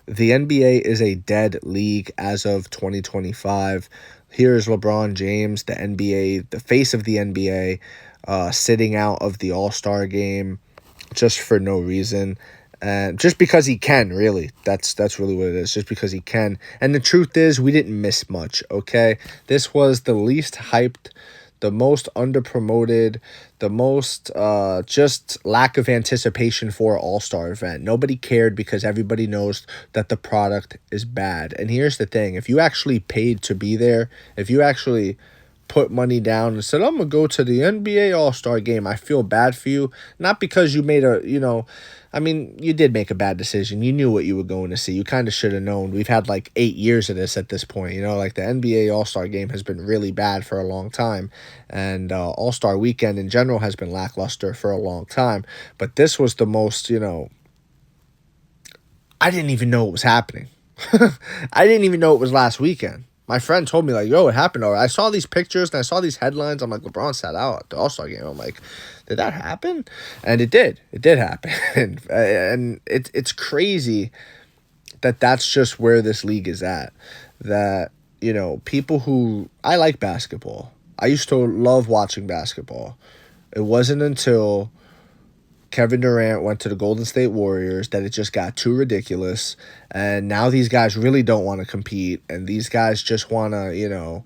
The NBA is a dead league as of 2025. Here's LeBron James, the NBA, the face of the NBA, sitting out of the All-Star game just for no reason. And just because he can, really. That's really what it is. Just because he can. And the truth is, we didn't miss much, okay? This was the least hyped, the most underpromoted, the most just lack of anticipation for All-Star event. Nobody cared because everybody knows that the product is bad. And here's the thing, if you actually paid to be there, if you actually put money down and said, I'm going to go to the NBA All-Star game, I feel bad for you. Not because you made I mean, you did make a bad decision. You knew what you were going to see. You kind of should have known. We've had like 8 years of this at this point. Like the NBA All-Star game has been really bad for a long time. And All-Star weekend in general has been lackluster for a long time. But this was the most, I didn't even know it was happening. I didn't even know it was last weekend. My friend told me, like, yo, it happened. Or I saw these pictures and I saw these headlines. I'm like, LeBron sat out at the All-Star game. I'm like, did that happen? And it did. It did happen. And it's crazy that that's just where this league is at. That, people who... I like basketball. I used to love watching basketball. It wasn't until Kevin Durant went to the Golden State Warriors that it just got too ridiculous. And now these guys really don't want to compete. And these guys just want to,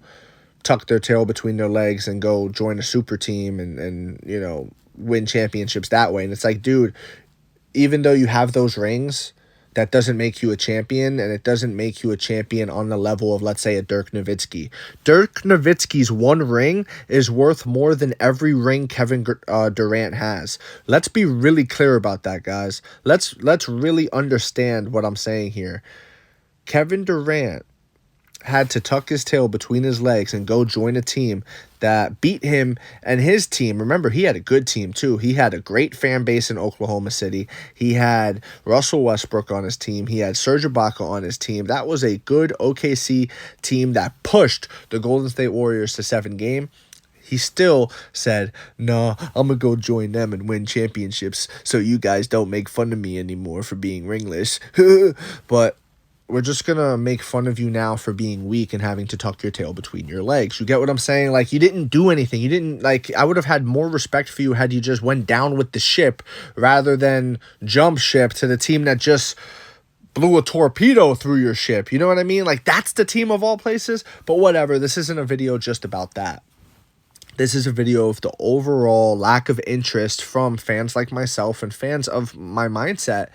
tuck their tail between their legs and go join a super team and win championships that way. And it's like, dude, even though you have those rings, that doesn't make you a champion, and it doesn't make you a champion on the level of, let's say, a Dirk Nowitzki. Dirk Nowitzki's one ring is worth more than every ring Kevin Durant has. Let's be really clear about that, guys. Let's really understand what I'm saying here. Kevin Durant had to tuck his tail between his legs and go join a team that beat him and his team. Remember, he had a good team too. He had a great fan base in Oklahoma City. He had Russell Westbrook on his team. He had Serge Ibaka on his team. That was a good OKC team that pushed the Golden State Warriors to 7-game. He still said, no, I'm going to go join them and win championships so you guys don't make fun of me anymore for being ringless. But we're just going to make fun of you now for being weak and having to tuck your tail between your legs. You get what I'm saying? Like, you didn't do anything. You didn't, like, I would have had more respect for you had you just went down with the ship rather than jump ship to the team that just blew a torpedo through your ship. You know what I mean? Like, that's the team of all places. But whatever, this isn't a video just about that. This is a video of the overall lack of interest from fans like myself and fans of my mindset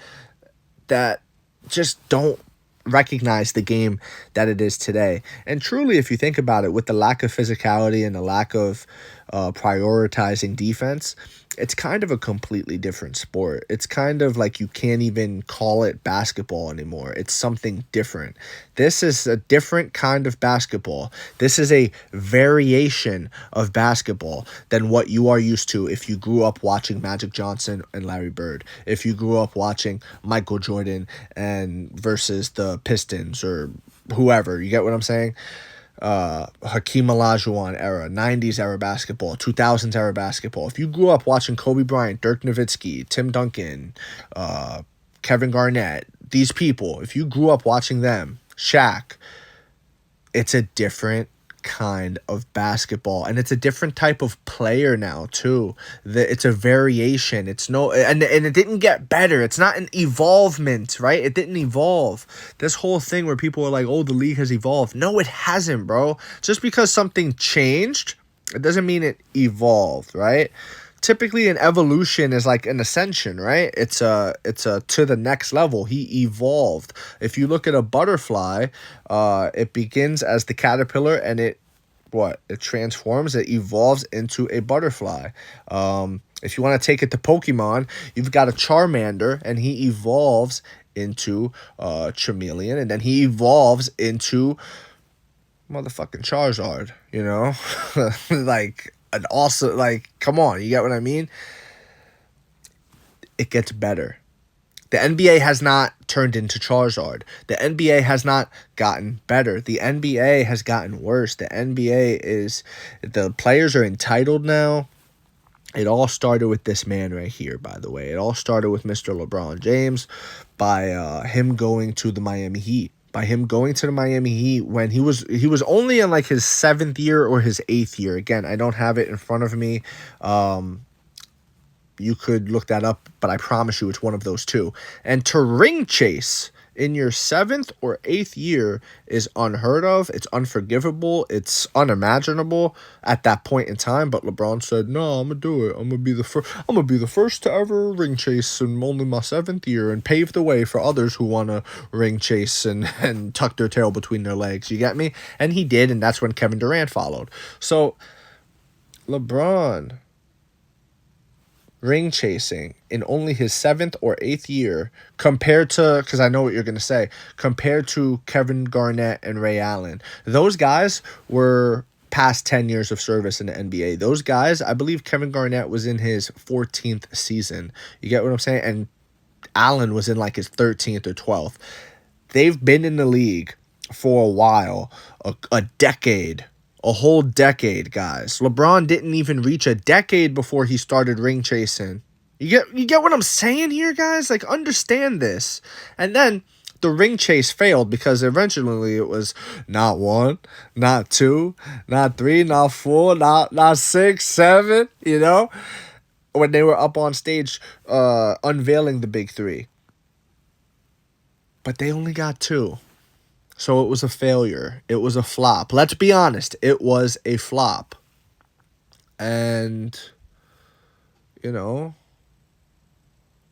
that just don't recognize the game that it is today. And truly, if you think about it, with the lack of physicality and the lack of prioritizing defense, it's kind of a completely different sport. It's kind of like you can't even call it basketball anymore. It's something different. This is a different kind of basketball. This is a variation of basketball than what you are used to if you grew up watching Magic Johnson and Larry Bird. If you grew up watching Michael Jordan and versus the Pistons or whoever. You get what I'm saying? Hakeem Olajuwon era, 90s era basketball, 2000s era basketball. If you grew up watching Kobe Bryant, Dirk Nowitzki, Tim Duncan, Kevin Garnett, these people, if you grew up watching them, Shaq, it's a different kind of basketball, and it's a different type of player now too. It's a variation. It's no, and it didn't get better. It's not an evolvement, right? It didn't evolve. This whole thing where people are like, oh, the league has evolved. No, it hasn't, bro. Just because something changed, it doesn't mean it evolved, right? Typically an evolution is like an ascension, right? It's a to the next level. He evolved. If you look at a butterfly, it begins as the caterpillar and it transforms, it evolves into a butterfly. If you want to take it to Pokemon, you've got a Charmander and he evolves into Charmeleon, and then he evolves into motherfucking Charizard, like an awesome, like, come on, you get what I mean? It gets better. The NBA has not turned into Charizard. The NBA has not gotten better. The NBA has gotten worse. The NBA is, the players are entitled now. It all started with this man right here, by the way. It all started with Mr. LeBron James by him going to the Miami Heat. By him going to the Miami Heat when he was only in like his 7th year or his 8th year. Again, I don't have it in front of me. You could look that up, but I promise you it's one of those two. And to ring chase in your 7th or 8th year is unheard of. It's unforgivable. It's unimaginable at that point in time. But LeBron said, "No, I'm gonna do it. I'm gonna be the first. I'm gonna be the first to ever ring chase in only my 7th year and pave the way for others who wanna ring chase and tuck their tail between their legs." You get me? And he did, and that's when Kevin Durant followed. So LeBron ring chasing in only his 7th or 8th year compared to, because I know what you're going to say, compared to Kevin Garnett and Ray Allen. Those guys were past 10 years of service in the NBA. Those guys, I believe Kevin Garnett was in his 14th season. You get what I'm saying? And Allen was in like his 13th or 12th. They've been in the league for a while, a decade. A whole decade, guys. LeBron didn't even reach a decade before he started ring chasing. You get what I'm saying here, guys? Like, understand this. And then the ring chase failed because eventually it was not 1, not 2, not 3, not 4, not 6, 7, you know? When they were up on stage unveiling the big 3. But they only got 2. So it was a failure. It was a flop. Let's be honest. It was a flop. And, you know,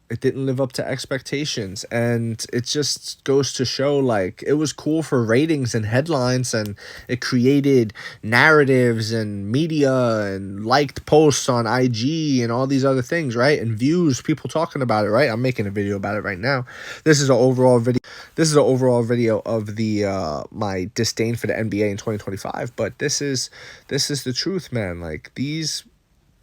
it didn't live up to expectations. And it just goes to show, like, it was cool for ratings and headlines, and it created narratives and media and liked posts on IG and all these other things, right? And views, people talking about it, right? I'm making a video about it right now. This is an overall video of the my disdain for the NBA in 2025, but this is the truth, man. Like, these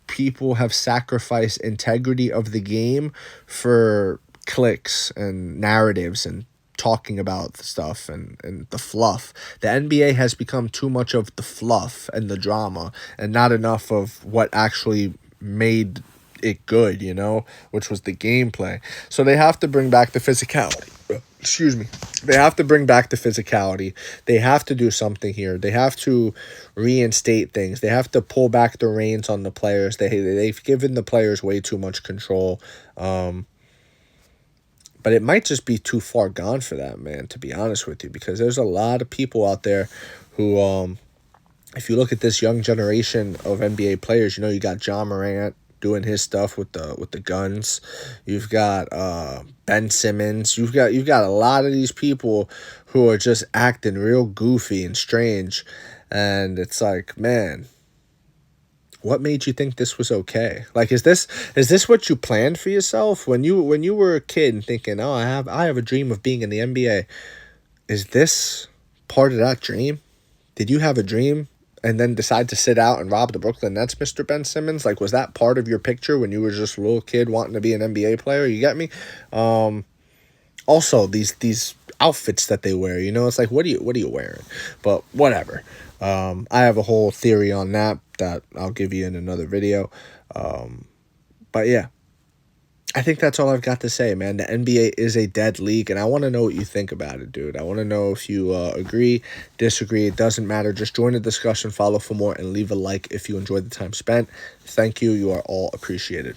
people have sacrificed integrity of the game for clicks and narratives and talking about stuff and the fluff. The NBA has become too much of the fluff and the drama and not enough of what actually made it good, you know, which was the gameplay. So they have to bring back the physicality. Excuse me. They have to bring back the physicality. They have to do something here. They have to reinstate things. They have to pull back the reins on the players. They've given the players way too much control. But it might just be too far gone for that, man, to be honest with you, because there's a lot of people out there who, if you look at this young generation of NBA players, you know, you got Ja Morant doing his stuff with the guns. You've got Ben Simmons. You've got a lot of these people who are just acting real goofy and strange, and it's like, man, what made you think this was okay? Like, is this what you planned for yourself when you were a kid and thinking, oh, I have a dream of being in the NBA? Is this part of that dream? Did you have a dream and then decide to sit out and rob the Brooklyn Nets, Mr. Ben Simmons? Like, was that part of your picture when you were just a little kid wanting to be an NBA player? You get me? Also, these outfits that they wear, you know, it's like, what are you wearing? But whatever. I have a whole theory on that I'll give you in another video. But yeah, I think that's all I've got to say, man. The NBA is a dead league, and I want to know what you think about it, dude. I want to know if you agree, disagree. It doesn't matter. Just join the discussion, follow for more, and leave a like if you enjoyed the time spent. Thank you. You are all appreciated.